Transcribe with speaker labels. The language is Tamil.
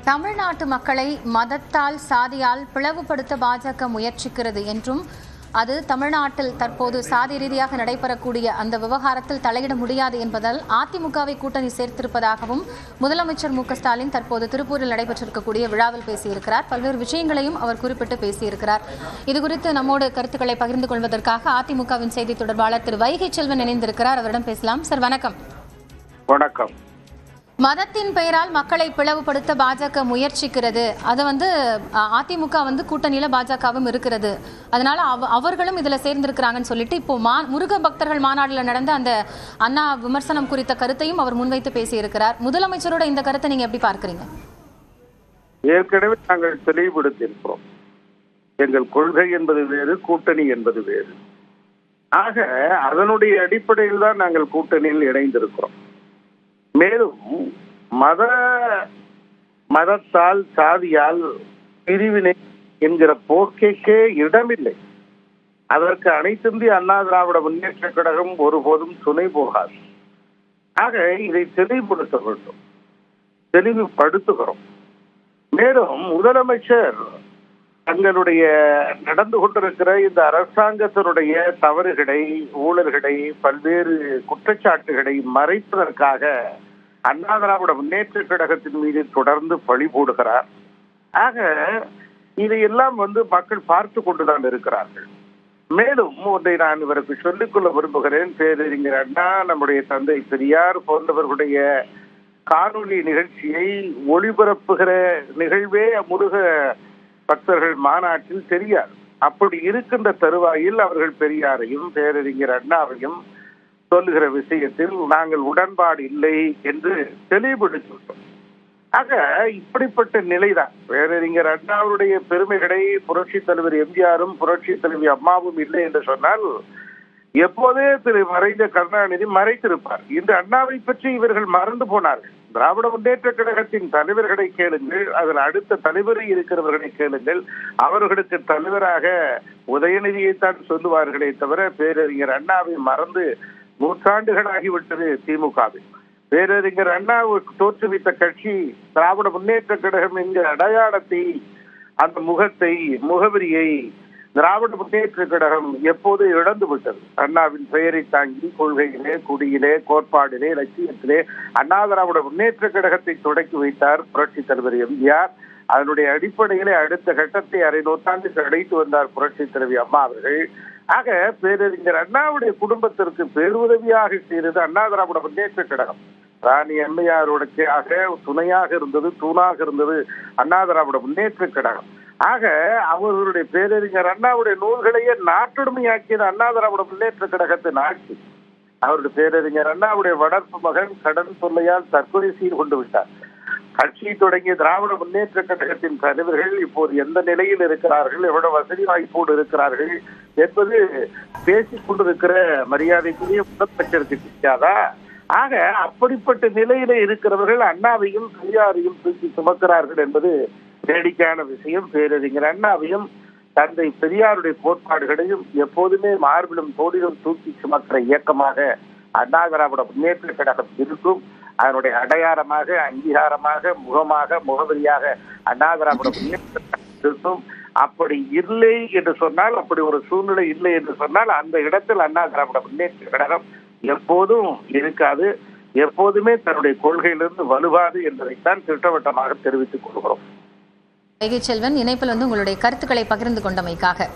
Speaker 1: தமிழ்நாட்டு மக்களை மதத்தால் சாதியால் பிளவுபடுத்த பாஜக முயற்சிக்கிறது என்றும் அது தமிழ்நாட்டில் தற்போது சாதி ரீதியாக நடைபெறக்கூடிய அந்த விவகாரத்தில் தலையிட முடியாது என்பதால் அதிமுகவை கூட்டணி சேர்த்திருப்பதாகவும் முதலமைச்சர் மு.க.ஸ்டாலின் தற்போது திருப்பூரில் நடைபெற்றிருக்கக்கூடிய விழாவில் பேசியிருக்கிறார். பல்வேறு விஷயங்களையும் அவர் குறிப்பிட்டு பேசியிருக்கிறார். இதுகுறித்து நம்மோடு கருத்துக்களை பகிர்ந்து கொள்வதற்காக அதிமுகவின் செய்தி தொடர்பாளர் திரு வைகை செல்வன் இணைந்திருக்கிறார். அவரிடம் பேசலாம். சார் வணக்கம்.
Speaker 2: வணக்கம்.
Speaker 1: மதத்தின் பெயரால் மக்களை பிளவுபடுத்த பாஜக முயற்சிக்கிறது. அதை அதிமுக கூட்டணியில பாஜகவும் இருக்கிறது. அதனால அவர்களும் இதுல சேர்ந்திருக்கிறாங்கன்னு சொல்லிட்டு இப்போ முருக பக்தர்கள் மாநாடுல நடந்த அந்த அண்ணா விமர்சனம் குறித்த கருத்தையும் அவர் முன்வைத்து பேசியிருக்கிறார். முதலமைச்சரோட இந்த கருத்தை நீங்க எப்படி பார்க்கிறீங்க?
Speaker 2: ஏற்கனவே நாங்கள் தெளிவுபடுத்தியிருக்கிறோம். எங்கள் கொள்கை என்பது வேறு, கூட்டணி என்பது வேறு. ஆக அதனுடைய அடிப்படையில் தான் நாங்கள் கூட்டணியில் இணைந்திருக்கிறோம். மேலும் மதத்தால் சாதியால் பிரிவினை என்கிற போக்கைக்கே இடமில்லை. அதற்கு அனைத்திந்திய அண்ணா திராவிட முன்னேற்ற கழகம் ஒருபோதும் துணை போகாது. ஆக இதை தெளிவுபடுத்த வேண்டும், தெளிவுபடுத்துகிறோம். மேலும் முதலமைச்சர் தங்களுடைய நடந்து கொண்டிருக்கிற இந்த அரசாங்கத்தினுடைய தவறுகளை, ஊழல்களை, பல்வேறு குற்றச்சாட்டுகளை மறைப்பதற்காக அண்ணா திராவிட முன்னேற்ற கழகத்தின் மீது தொடர்ந்து பழி போடுகிறார். ஆக இதையெல்லாம் மக்கள் பார்த்து கொண்டுதான் இருக்கிறார்கள். மேலும் ஒன்றை நான் இவருக்கு சொல்லிக்கொள்ள விரும்புகிறேன். பேரறிஞர் அண்ணா, நம்முடைய தந்தை பெரியார் போன்றவர்களுடைய காணொலி நிகழ்ச்சியை ஒளிபரப்புகிற நிகழ்வே முருக பக்தர்கள் மாநாட்டில் தெரியாது. அப்படி இருக்கின்ற தருவாயில் அவர்கள் பெரியாரையும் பேரறிஞர் அண்ணாவையும் சொல்லுகிற விஷயத்தில் நாங்கள் உடன்பாடு இல்லை என்று தெளிவுபடுத்திவிட்டோம். ஆக இப்படிப்பட்ட நிலைதான். பேரறிஞர் அண்ணாவுடைய பெருமைகளை புரட்சி தலைவர் எம்ஜிஆரும் புரட்சி தலைவி அம்மாவும் இல்லை என்று சொன்னால் எப்போதே மறைந்த கருணாநிதி மறைத்திருப்பார். இந்த அண்ணாவை பற்றி இவர்கள் மறந்து போனார்கள். திராவிட முன்னேற்ற கழகத்தின் தலைவர்களை கேளுங்கள், அதில் அடுத்த தலைவரை இருக்கிறவர்களை கேளுங்கள். அவர்களுக்கு தலைவராக உதயநிதியைத்தான் சொல்லுவார்களே தவிர பேரறிஞர் அண்ணாவை மறந்து நூற்றாண்டுகளாகிவிட்டது திமுகவில். பேரறிஞர் அண்ணா தோற்றுவித்த கட்சி திராவிட முன்னேற்ற கழகம் என்கிற அடையாளத்தை, அந்த முகத்தை, முகவரியை திராவிட முன்னேற்ற கழகம் எப்போது இழந்து விட்டது. அண்ணாவின் பெயரை தாங்கி கொள்கையிலே, குடியிலே, கோட்பாடிலே, லட்சியத்திலே அண்ணா திராவிட முன்னேற்ற கழகத்தை தொடக்கி வைத்தார் புரட்சி தலைவர் எம்ஜிஆர். அதனுடைய அடிப்படையிலே அடுத்த கட்டத்தை அரை நூற்றாண்டுக்கு அழைத்து வந்தார் புரட்சி தலைவி அம்மா அவர்கள். ஆக பேரறிஞர் அண்ணாவுடைய குடும்பத்திற்கு பேருதவியாக செய்தது அண்ணா திராவிட முன்னேற்ற கழகம். ராணி அம்மையாருடைய துணையாக இருந்தது, தூணாக இருந்தது அண்ணா திராவிட முன்னேற்ற கழகம். ஆக அவர்களுடைய பேரறிஞர் அண்ணாவுடைய நூல்களையே நாட்டுடைமையாக்கியது அண்ணா திராவிட முன்னேற்ற கழகத்தின் ஆட்சி. அவருடைய பேரறிஞர் அண்ணாவுடைய வளர்ப்பு மகன் கடன் தொல்லையால் தற்கொலை செய்து கொண்டு விட்டார். கட்சி தொடங்கிய திராவிட முன்னேற்ற கழகத்தின் தலைவர்கள் இப்போது எந்த நிலையில் இருக்கிறார்கள், எவ்வளவு வசதி வாய்ப்போடு இருக்கிறார்கள் என்பது பேசிக் கொண்டிருக்கிற மரியாதைக்குரிய முதலமைச்சருக்கு தெரியாதா? ஆக அப்படிப்பட்ட நிலையில இருக்கிறவர்கள் அண்ணாவையும் பெரியாரையும் தூக்கி சுமக்கிறார்கள் என்பது வேடிக்கையான விஷயம். பேரறிஞர் அண்ணாவையும் தந்தை பெரியாருடைய கோட்பாடுகளையும் எப்போதுமே மார்பிலும் தோளிலும் தூக்கி சுமக்கிற இயக்கமாக அண்ணா திராவிட முன்னேற்ற கழகம் இருக்கும். அதனுடைய அடையாளமாக, அங்கீகாரமாக, முகமாக, முகவரியாக அண்ணா திராவிட முன்னேற்ற கழகம் இருக்கும். அப்படி இல்லை என்று சொன்னால், அப்படி ஒரு சூழ்நிலை இல்லை என்று சொன்னால் அந்த இடத்தில் அண்ணா திராவிட முன்னேற்ற கழகம் எப்போதும் இருக்காது, எப்போதுமே தன்னுடைய கொள்கையிலிருந்து வலுவாது என்பதைத்தான் திட்டவட்டமாக தெரிவித்துக் கொள்கிறோம்.
Speaker 1: வைகை செல்வன் இணைப்பில் உங்களுடைய கருத்துக்களை பகிர்ந்து கொண்டமைக்காக